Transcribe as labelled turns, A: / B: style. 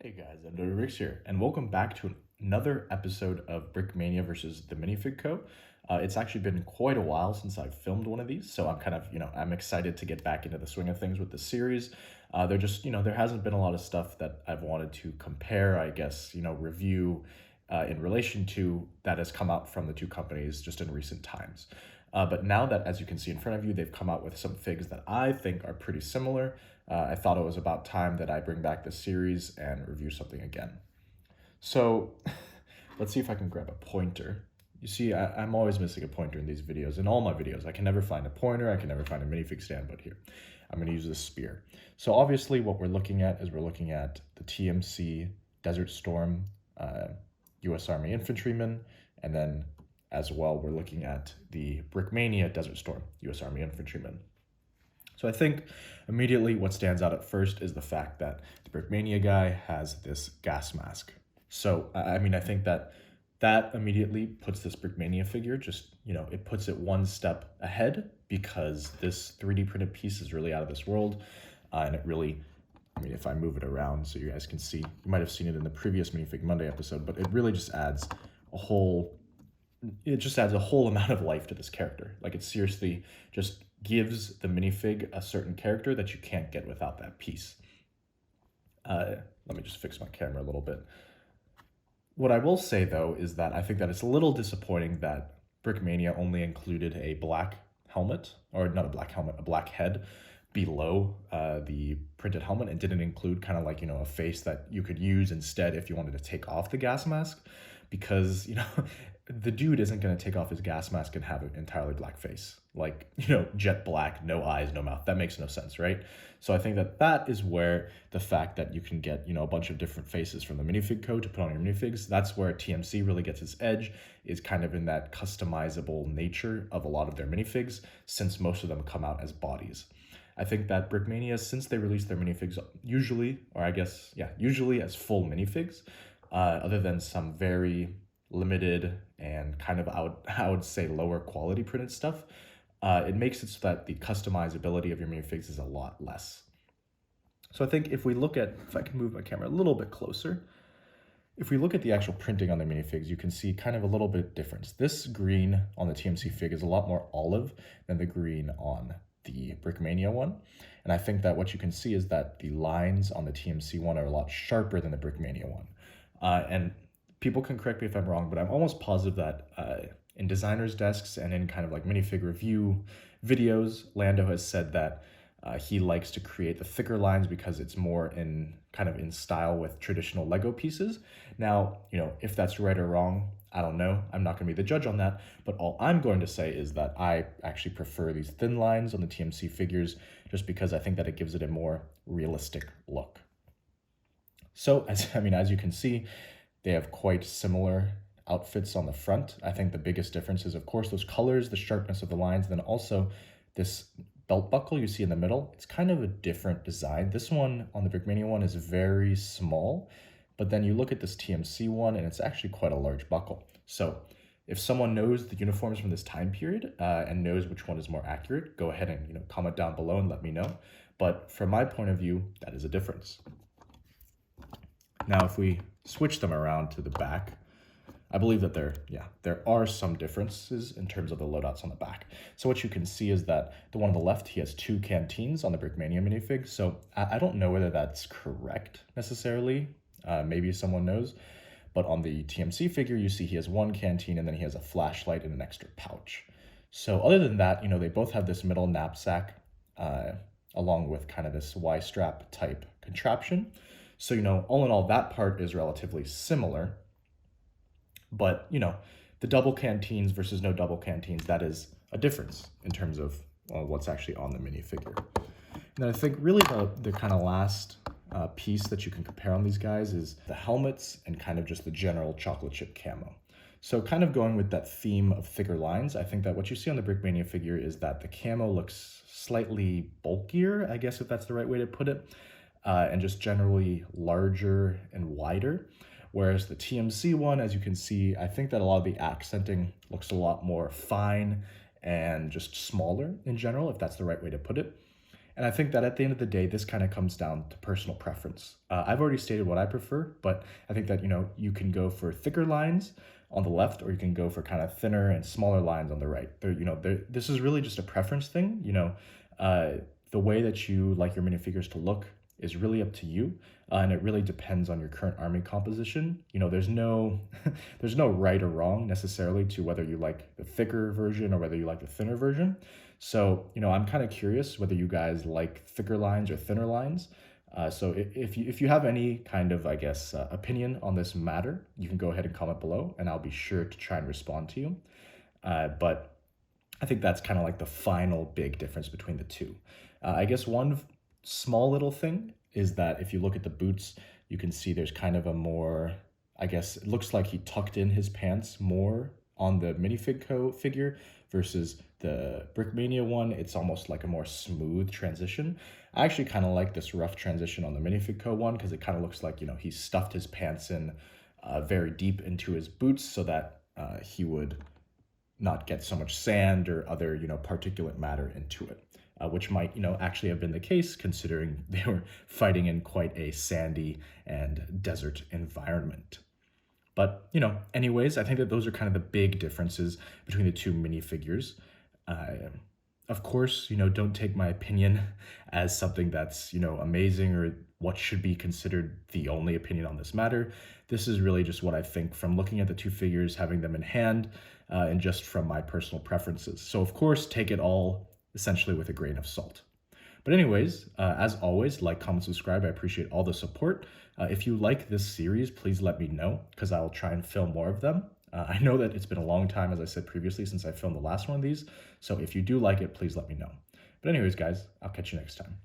A: Hey guys, I'm Rix here, and welcome back to another episode of Brickmania versus the Minifig Co. It's actually been quite a while since I've filmed one of these, so I'm kind of, I'm excited to get back into the swing of things with the series. There just, there hasn't been a lot of stuff that I've wanted to compare, I guess, review in relation to that has come out from the two companies just in recent times. But now that, as you can see in front of you, they've come out with some figs that I think are pretty similar. I thought it was about time that I bring back this series and review something again. So let's see if I can grab a pointer. You see, I'm always missing a pointer in these videos. In all my videos, I can never find a pointer. I can never find a minifig stand, but here, I'm going to use this spear. So obviously what we're looking at is we're looking at the TMC Desert Storm U.S. Army Infantryman, and then as well, we're looking at the Brickmania Desert Storm U.S. Army Infantryman. So I think immediately what stands out at first is the fact that the Brickmania guy has this gas mask. So, I think that immediately puts this Brickmania figure just, it puts it one step ahead because this 3D printed piece is really out of this world. And it really, if I move it around so you guys can see, you might have seen it in the previous Minifig Monday episode, but it really just adds a whole amount of life to this character. Like, it seriously just gives the minifig a certain character that you can't get without that piece. Let me just fix my camera a little bit. What I will say, though, is that I think that it's a little disappointing that Brickmania only included a black helmet, or not a black helmet, a black head below the printed helmet, and didn't include kind of like, a face that you could use instead if you wanted to take off the gas mask, because, the dude isn't going to take off his gas mask and have an entirely black face. Like, jet black, no eyes, no mouth. That makes no sense, right? So I think that is where the fact that you can get, a bunch of different faces from the Minifig code to put on your minifigs, that's where TMC really gets its edge, is kind of in that customizable nature of a lot of their minifigs, since most of them come out as bodies. I think that Brickmania, since they release their minifigs usually as full minifigs, other than some very limited and kind of, I would say, lower quality printed stuff, it makes it so that the customizability of your minifigs is a lot less. So I think if I can move my camera a little bit closer, if we look at the actual printing on the minifigs, you can see kind of a little bit difference. This green on the TMC fig is a lot more olive than the green on the Brickmania one. And I think that what you can see is that the lines on the TMC one are a lot sharper than the Brickmania one. And people can correct me if I'm wrong, but I'm almost positive that in designers' desks and in kind of like minifig review videos, Lando has said that he likes to create the thicker lines because it's more in style with traditional Lego pieces. Now, if that's right or wrong, I don't know. I'm not going to be the judge on that, but all I'm going to say is that I actually prefer these thin lines on the TMC figures just because I think that it gives it a more realistic look. So, as you can see, they have quite similar outfits on the front. I think the biggest difference is, of course, those colors, the sharpness of the lines, and then also this belt buckle you see in the middle. It's kind of a different design. This one on the Brickmania one is very small, but then you look at this TMC one and it's actually quite a large buckle. So if someone knows the uniforms from this time period and knows which one is more accurate, go ahead and comment down below and let me know. But from my point of view, that is a difference. Now, if we switch them around to the back, I believe that there are some differences in terms of the loadouts on the back. So what you can see is that the one on the left, he has 2 canteens on the Brickmania minifig. So I don't know whether that's correct necessarily. Maybe someone knows. But on the TMC figure, you see he has 1 canteen and then he has a flashlight and an extra pouch. So other than that, they both have this middle knapsack along with kind of this Y-strap type contraption. So, all in all, that part is relatively similar. But, the double canteens versus no double canteens, that is a difference in terms of what's actually on the minifigure. And then I think really the kind of last piece that you can compare on these guys is the helmets and kind of just the general chocolate chip camo. So kind of going with that theme of thicker lines, I think that what you see on the Brickmania figure is that the camo looks slightly bulkier, I guess if that's the right way to put it. And just generally larger and wider. Whereas the TMC one, as you can see, I think that a lot of the accenting looks a lot more fine and just smaller in general, if that's the right way to put it. And I think that at the end of the day, this kind of comes down to personal preference. I've already stated what I prefer, but I think that, you can go for thicker lines on the left, or you can go for kind of thinner and smaller lines on the right. This is really just a preference thing. Uh, the way that you like your minifigures to look is really up to you, and it really depends on your current army composition. There's no there's no right or wrong necessarily to whether you like the thicker version or whether you like the thinner version. So, I'm kind of curious whether you guys like thicker lines or thinner lines. So if you have any kind of, I guess, opinion on this matter, you can go ahead and comment below, and I'll be sure to try and respond to you. But I think that's kind of like the final big difference between the two. I guess one small little thing is that if you look at the boots, you can see there's kind of a more, I guess, it looks like he tucked in his pants more on the Minifig Co figure versus the Brickmania one. It's almost like a more smooth transition. I actually kind of like this rough transition on the Minifig Co one because it kind of looks like, he stuffed his pants in very deep into his boots so that he would not get so much sand or other, particulate matter into it. Which might, actually have been the case considering they were fighting in quite a sandy and desert environment. But, anyways, I think that those are kind of the big differences between the two minifigures. Of course, don't take my opinion as something that's, amazing or what should be considered the only opinion on this matter. This is really just what I think from looking at the two figures, having them in hand, and just from my personal preferences. So, of course, take it all essentially with a grain of salt. But anyways, as always, like, comment, subscribe. I appreciate all the support. If you like this series, please let me know because I'll try and film more of them. I know that it's been a long time, as I said previously, since I filmed the last one of these. So if you do like it, please let me know. But anyways, guys, I'll catch you next time.